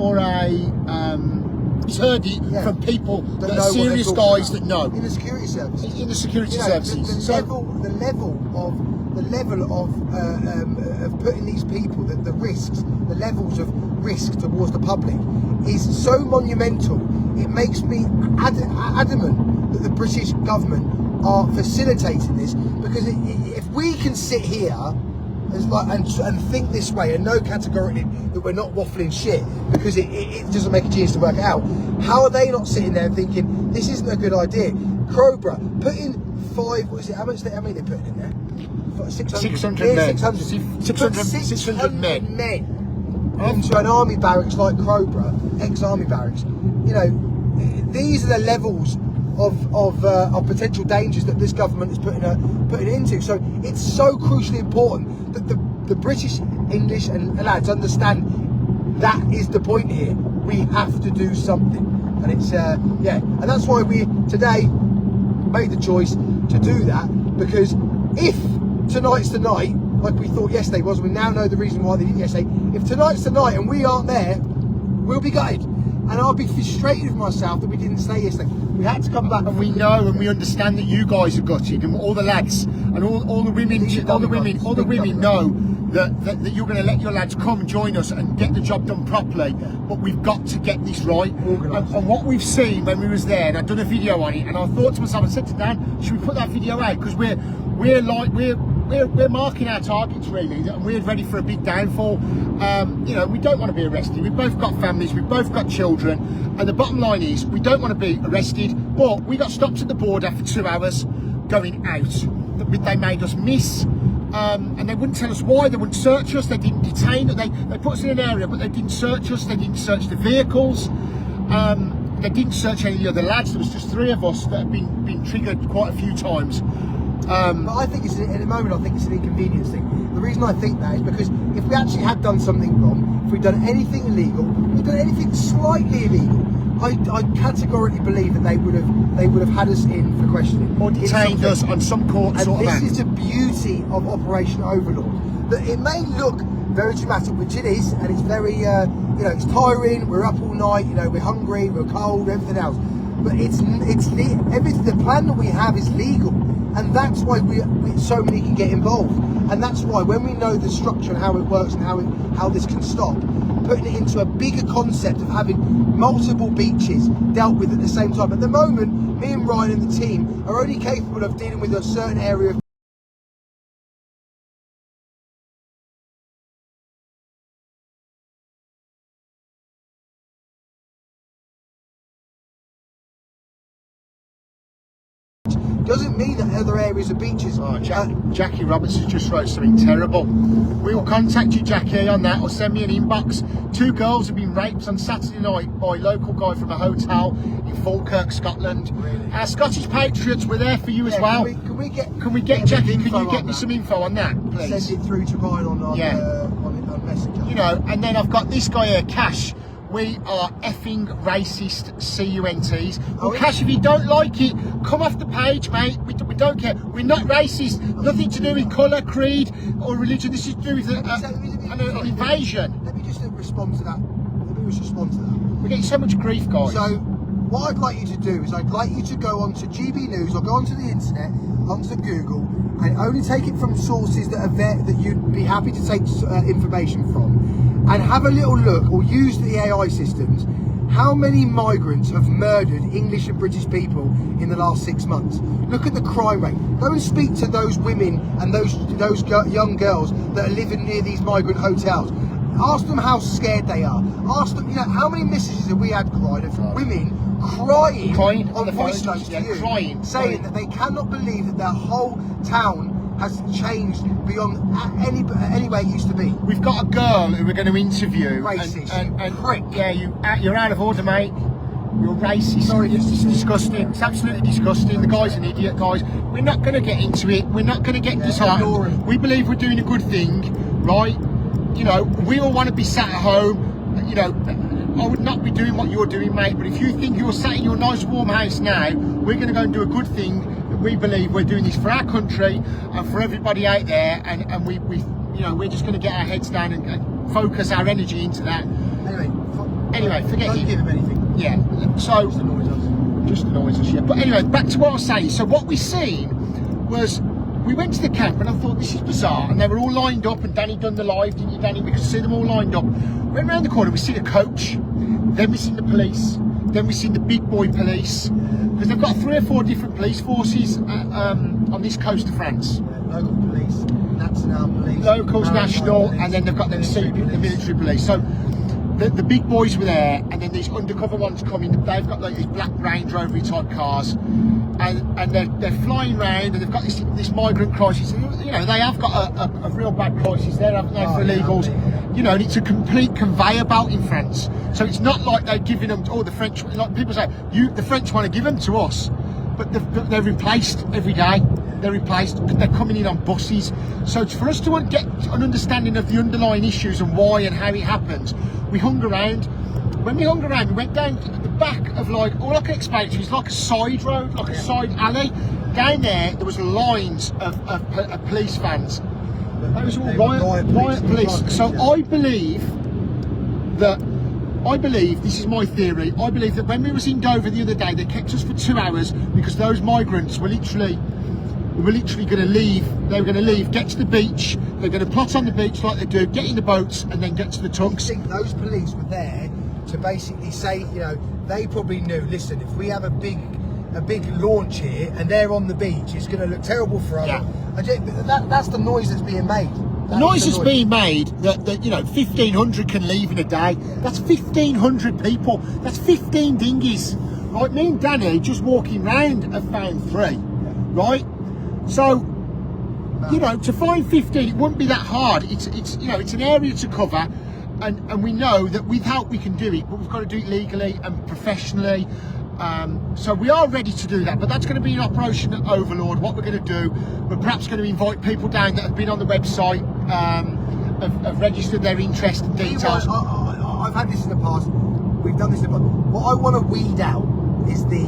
or he's heard it from people that are serious guys that know. In the security services. In the security services. The level of putting these people, the risks, the levels of risk towards the public is so monumental. It makes me adamant that the British government are facilitating this, because if we can sit here and think this way and know categorically that we're not waffling shit because it doesn't make a genius to work it out, how are they not sitting there and thinking this isn't a good idea? Crowborough put in how many they put in there? 600 men into an army barracks like Crowborough, ex-army barracks. You know, these are the levels of potential dangers that this government is putting into. So it's so crucially important that the British, English and lads understand that is the point here. We have to do something, and it's and that's why we today made the choice to do that, because if tonight's the night, like we thought yesterday was, we now know the reason why they did yesterday. If tonight's the night and we aren't there, we'll be gutted. And I'll be frustrated with myself that we didn't stay yesterday. We had to come back. And we know and we understand that you guys are gutted, and all the lads and all the women know that you're going to let your lads come and join us and get the job done properly. But we've got to get this right. And what we've seen when we was there, and I'd done a video on it, and I thought to myself, I said to Dan, should we put that video out? Because we're marking our targets really, and we're ready for a big downfall. You know, we don't want to be arrested. We've both got families, we've both got children, and the bottom line is we don't want to be arrested. But we got stopped at the border for 2 hours going out. They made us miss, and they wouldn't tell us why. They wouldn't search us. They didn't detain us. They put us in an area, but they didn't search us. They didn't search the vehicles. They didn't search any of the other lads. There was just 3 of us that had been triggered quite a few times. But I think at the moment, I think it's an inconvenience thing. The reason I think that is because if we actually had done something wrong, if we'd done anything illegal, if we'd done anything slightly illegal, I categorically believe that they would have had us in for questioning or detained us on some court sort of act. This is the beauty of Operation Overlord. That it may look very dramatic, which it is, and it's very it's tiring. We're up all night. You know, we're hungry, we're cold, everything else. But everything. The plan that we have is legal. And that's why so many can get involved, and that's why when we know the structure and how it works and how this can stop, putting it into a bigger concept of having multiple beaches dealt with at the same time. At the moment, me and Ryan and the team are only capable of dealing with a certain area of doesn't mean that other areas of beaches. Jackie Roberts has just wrote something terrible. We will contact you, Jackie, on that, or send me an inbox. 2 girls have been raped on Saturday night by a local guy from a hotel in Falkirk, Scotland. Really? Our Scottish Patriots were there for you as well. Can we get Jackie? Can you get me some info on that, please? Send it through to Ryan on Messenger. You know, and then I've got this guy here, Cash. We are effing racist CUNTs. Well, Cash, if you don't like it, come off the page, mate. We don't care. We're not racist. Nothing to do with colour, creed, or religion. This is to do with an invasion. Let me just respond to that. We're getting so much grief, guys. So, what I'd like you to do is I'd like you to go onto GB News or go onto the internet, onto Google, and only take it from sources that are there that you'd be happy to take information from. And have a little look, or use the AI systems. How many migrants have murdered English and British people in the last 6 months? Look at the crime rate. Go and speak to those women and those young girls that are living near these migrant hotels. Ask them how scared they are. Ask them, how many messages have we had, Clyde, from women crying on the voice notes to you, saying that they cannot believe that their whole town has changed beyond any way it used to be. We've got a girl who we're going to interview. Racist. And yeah, you're out of order, mate. You're racist. Sorry, it's disgusting. It's absolutely disgusting. The guy's an idiot, guys. We're not going to get into it. We're not going to get disheartened. We believe we're doing a good thing, right? You know, we all want to be sat at home. You know, I would not be doing what you're doing, mate. But if you think you're sat in your nice warm house now, we're going to go and do a good thing. We believe we're doing this for our country and for everybody out there, and we're just going to get our heads down and focus our energy into that. Anyway, anyway, forget Don't it. give him anything. Yeah. So Just annoys us. just annoys us, yeah. But anyway, back to what I was saying. So what we seen was we went to the camp and I thought this is bizarre, and they were all lined up, and Danny done the live, didn't you, Danny? We could see them all lined up. Went round the corner, we seen a coach, then we seen the police, then we seen the big boy police, because they've got 3 or 4 different police forces on this coast of France. Local police, national police, Locals, maritime national, police, and then they've got the military police. So the big boys were there, and then these undercover ones coming. They've got like these black Range Rover type cars, and they're flying around, and they've got this migrant crisis. You know, they have got a real bad crisis there, haven't they, for illegals? Yeah. You know, and it's a complete conveyor belt in France. So it's not like they're giving them. Oh, the French, like people say, the French want to give them to us, but they're replaced every day. They're replaced. They're coming in on buses. So for us to get an understanding of the underlying issues and why and how it happens, we hung around. When we hung around, we went down the back of, like, all I can explain to you is like a side road, like a side alley. Down there was lines of police vans. That was all riot police. So I believe this is my theory. I believe that when we was in Dover the other day, they kept us for 2 hours because those migrants were literally going to leave. They were going to leave, get to the beach. They're going to plot on the beach like they do, get in the boats, and then get to the tugs. I think those police were there to basically say, you know, they probably knew, listen, if we have a big launch here and they're on the beach, it's going to look terrible for us. Yeah. That's the noise that's being made. The noise that's being made that, you know, 1,500 can leave in a day. That's 1,500 people. That's 15 dinghies. Right, me and Danny just walking round have found 3. Right? So, you know, to find 15, it wouldn't be that hard. It's you know, it's an area to cover, and we know that with help we can do it, but we've got to do it legally and professionally. So we are ready to do that, but that's going to be an Operation Overlord. What we're going to do, we're perhaps going to invite people down that have been on the website, have registered their interest and details. I've had this in the past. We've done this in the past. What I want to weed out is the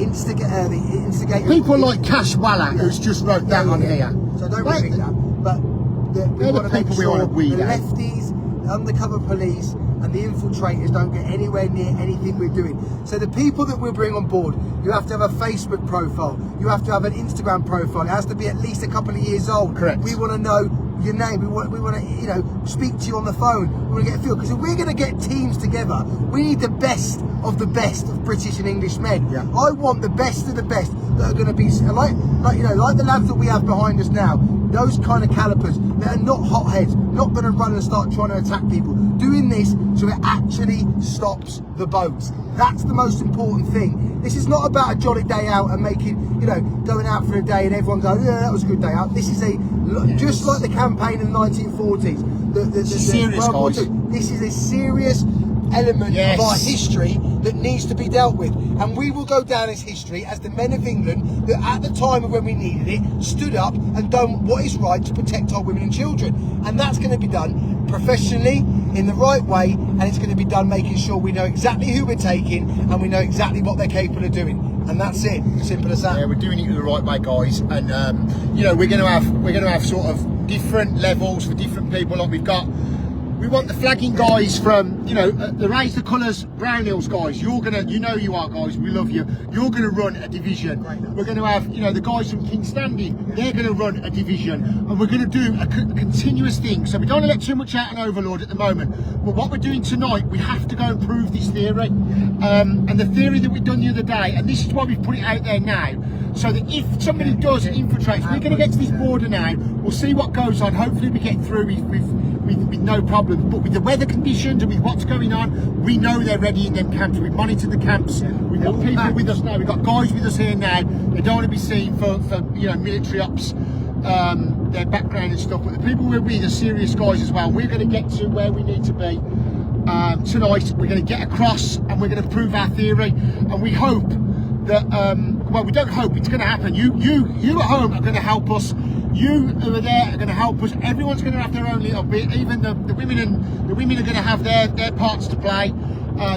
instigator. People like Cash Waller, who's just wrote that on here. So I don't repeat that. But we They're the want to make people we sure want to weed the out. lefties, the undercover police, and the infiltrators don't get anywhere near anything we're doing. So the people that we'll bring on board, you have to have a Facebook profile, you have to have an Instagram profile. It has to be at least a couple of years old. Correct. We want to know your name. We want to, you know, speak to you on the phone. We want to get a feel, because if we're going to get teams together, we need the best of British and English men. Yeah. I want the best of the best that are going to be like you know, like the lads that we have behind us now. Those kind of calipers that are not hotheads, not going to run and start trying to attack people. Doing this so it actually stops the boats. That's the most important thing. This is not about a jolly day out and making, you know, going out for a day and everyone going, yeah, that was a good day out. This is just like the campaign in the 1940s. The serious, World War guys. II. This is a serious element of our history that needs to be dealt with, and we will go down as history as the men of England that at the time of when we needed it stood up and done what is right to protect our women and children. And that's going to be done professionally, in the right way, and it's going to be done making sure we know exactly who we're taking and we know exactly what they're capable of doing. And that's it, simple as that. Yeah, we're doing it the right way, guys, and you know, we're going to have sort of different levels for different people. Like we want the flagging guys from, you know, the Raise the Colours Brownhills guys. You're gonna, you know you are, guys, we love you. You're gonna run a division. We're gonna have, you know, the guys from King Standing, they're gonna run a division, and we're gonna do a continuous thing. So we don't want to let too much out on Overlord at the moment, but what we're doing tonight, we have to go and prove this theory, and the theory that we've done the other day, and this is why we've put it out there now, so that if somebody does infiltrate, we're going to get to this border now, we'll see what goes on. Hopefully we get through with no problem, but with the weather conditions and with what's going on, we know they're ready in them camps. We've monitored the camps, we've got people with us now, we've got guys with us here now. They don't want to be seen for you know, military ops, their background and stuff, but the people we're with are serious guys as well. We're going to get to where we need to be tonight. We're going to get across and we're going to prove our theory, and we hope that well, we don't hope, it's going to happen. You at home are going to help us. You who are there are going to help us. Everyone's going to have their own little bit. Even the women are going to have their parts to play.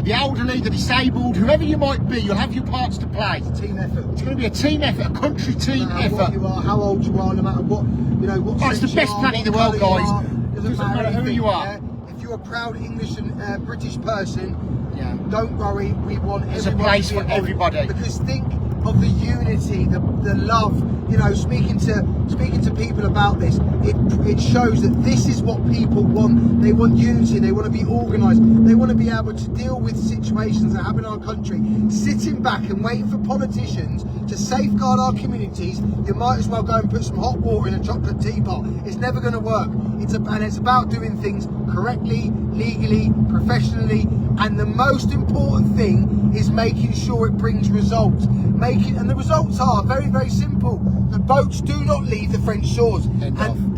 The elderly, the disabled, whoever you might be, you'll have your parts to play. It's a team effort. It's going to be a team effort, a country team No matter effort. what you are, how old you are, no matter what, you know, what Oh, it's the sex you best are, planet in the what world, colour you guys. are, Doesn't matter who anything, you are. yeah? If you're you're a proud English and British person, Yeah. don't worry, we want There's a everyone place to be for involved. everybody. Because think of the unity, the love. You know, speaking to people about this, it shows that this is what people want. They want unity. They want to be organised. They want to be able to deal with situations that happen in our country. Sitting back and waiting for politicians to safeguard our communities, you might as well go and put some hot water in a chocolate teapot. It's never going to work. And it's about doing things correctly, legally, professionally, and the most important thing is making sure it brings results. And the results are very, very simple. The boats do not leave the French shores.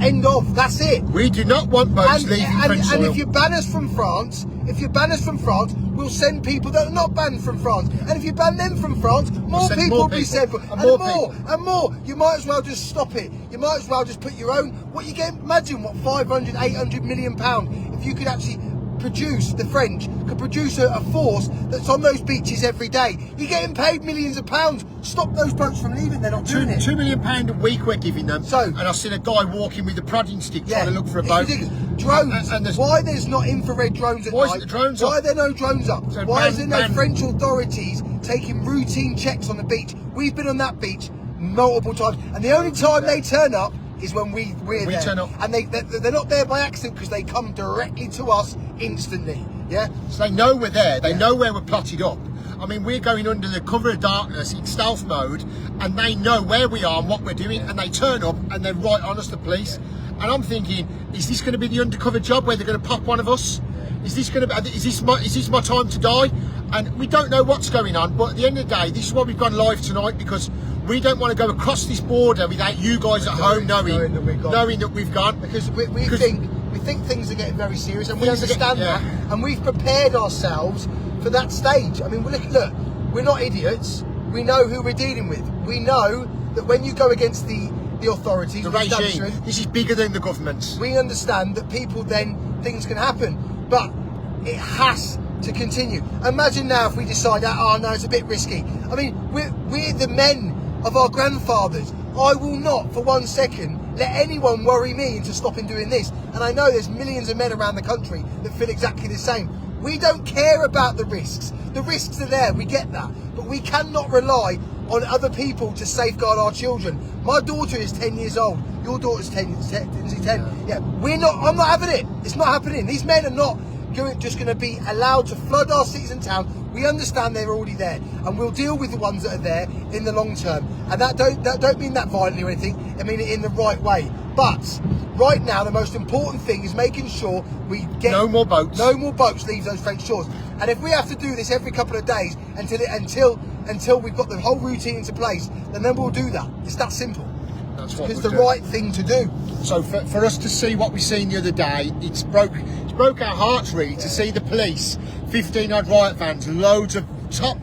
End of. That's it. We do not want boats leaving French soil. And if you ban us from France, we'll send people that are not banned from France. And if you ban them from France, more send people more will be people. sent. And And more. You might as well just stop it. You might as well just put your own. What you get? Imagine what 500, 800 million pound. If you could actually produce, the French could produce a force that's on those beaches every day. You're getting paid millions of pounds. Stop those boats from leaving. They're not doing it. £2 million a week we're giving them. So, and I've seen a guy walking with a prodding stick trying to look for a boat. Drones. And why there's not infrared drones at Why night? isn't the drones Why up? are there no drones up? So Why is there no ban- French authorities taking routine checks on the beach? We've been on that beach multiple times, and the only time they turn up is when we're there. turn up. And they're not there by accident, because they come directly to us instantly. Yeah. So they know we're there. They know where we're plotted up. I mean, we're going under the cover of darkness in stealth mode, and they know where we are and what we're doing, and they turn up and they're right on us, the police. And I'm thinking, is this going to be the undercover job where they're going to pop one of us? Is this my time to die? And we don't know what's going on, but at the end of the day, this is why we've gone live tonight, because we don't want to go across this border without you guys at home knowing that we've gone. Because we think things are getting very serious, and we Things are understand getting- that, and we've prepared ourselves for that stage. I mean, look, we're not idiots. We know who we're dealing with. We know that when you go against the authorities, The the regime, establishment, this is bigger than the government. we understand that things can happen, but it has to continue. Imagine now if we decide that, oh no, it's a bit risky. I mean, we're the men of our grandfathers. I will not for 1 second let anyone worry me into stopping doing this. And I know there's millions of men around the country that feel exactly the same. We don't care about the risks. The risks are there, we get that. But we cannot rely on other people to safeguard our children. My daughter is 10 years old. Your daughter's 10. Yeah, I'm not having it. It's not happening. These men are not just going to be allowed to flood our cities and towns. We understand they're already there, and we'll deal with the ones that are there in the long term. And that don't mean that violently or anything. I mean it in the right way. But right now, the most important thing is making sure we get No more boats. No more boats leave those French shores. And if we have to do this every couple of days until we've got the whole routine into place, then we'll do that. It's that simple. That's what It's we'll the do. right thing to do. So for us to see what we seen the other day, it's broke our hearts really to see the police, 15 odd riot vans, loads of top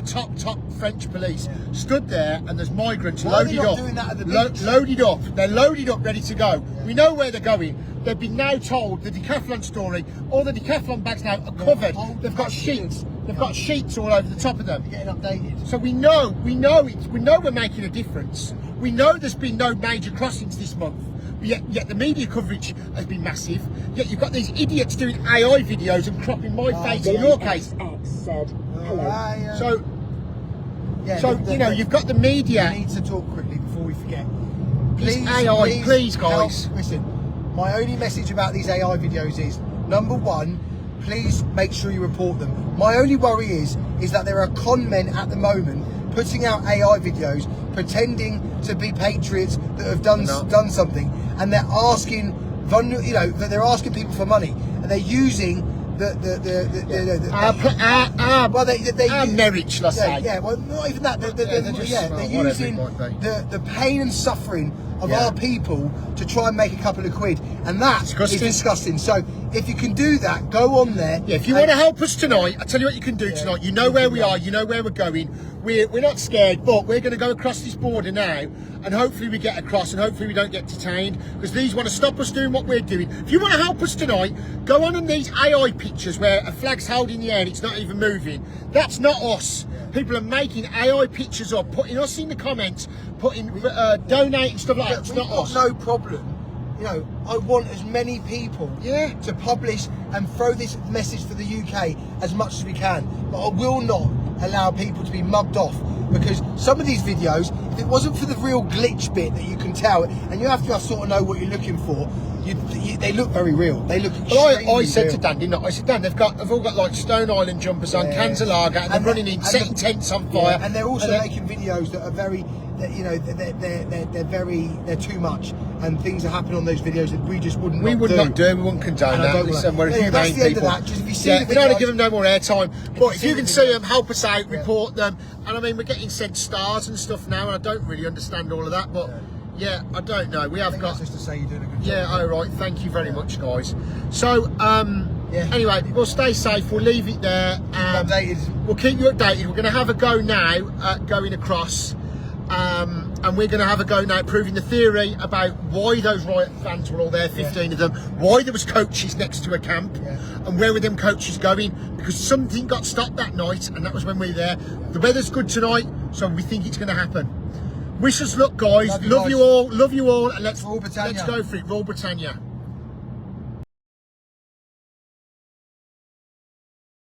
French police stood there, and there's migrants Why are they loaded not up, doing that at the beach? loaded up. They're loaded up, ready to go. We know where they're going. They've been now told the decathlon story. All the decathlon bags now are covered. They've got sheets. They've got sheets all over the top of them. Getting updated. So we know we're making a difference. We know there's been no major crossings this month. Yet the media coverage has been massive. Yet you've got these idiots doing AI videos and cropping my face in your case. X said hello. So you've got the media. We need to talk quickly before we forget. These AI, please, guys. Listen, my only message about these AI videos is, number one, please make sure you report them. My only worry is that there are con men at the moment putting out AI videos pretending to be patriots that have done something, and they're asking they're asking people for money, and they're using our marriage, let's say. Yeah, well, not even that. They're whatever using it might be. the pain and suffering of our people to try and make a couple of quid, and that is disgusting. So if you can do that, go on there. Yeah, if you want to help us tonight, I tell you what you can do tonight. You know where we are. You know where we're going. We're not scared, but we're going to go across this border now, and hopefully we get across, and hopefully we don't get detained, because these want to stop us doing what we're doing. If you want to help us tonight, go on these AI pictures where a flag's held in the air and it's not even moving. That's not us. People are making AI pictures up, putting us in the comments, donating stuff like that. It's not us. No problem. I want as many people to publish and throw this message for the UK as much as we can. But I will not allow people to be mugged off, because some of these videos, if it wasn't for the real glitch bit that you can tell, and you have to sort of know what you're looking for, they look very real. They look extremely I said real. to Dan, didn't I? I said, Dan, they've all got like Stone Island jumpers on, cans of lager, and they're running in, setting tents on fire. And they're also making videos that are very, you know, they're too much, and things that happen on those videos that we just wouldn't. We would not do. We wouldn't condone that. Listen, we're humane that's the end people. of that. Just if you see the we don't want videos, to give them no more airtime. But if you can see them, help us out, Yeah. report them. And I mean, we're getting sent stars and stuff now, and I don't really understand all of that. But yeah, I don't know. We have got. That's just to say you're doing a good job. Yeah, all right. Thank you very much, guys. So, anyway, we'll stay safe. We'll leave it there. Updated. We'll keep you updated. We're going to have a go now at going across. And we're going to have a go now proving the theory about why those riot fans were all there, 15 of them, why there was coaches next to a camp, and where were them coaches going, because something got stopped that night, and that was when we were there. The weather's good tonight, so we think it's going to happen. Wish us luck, guys. Love you all, and let's Rule Britannia. go for it. Rule Britannia.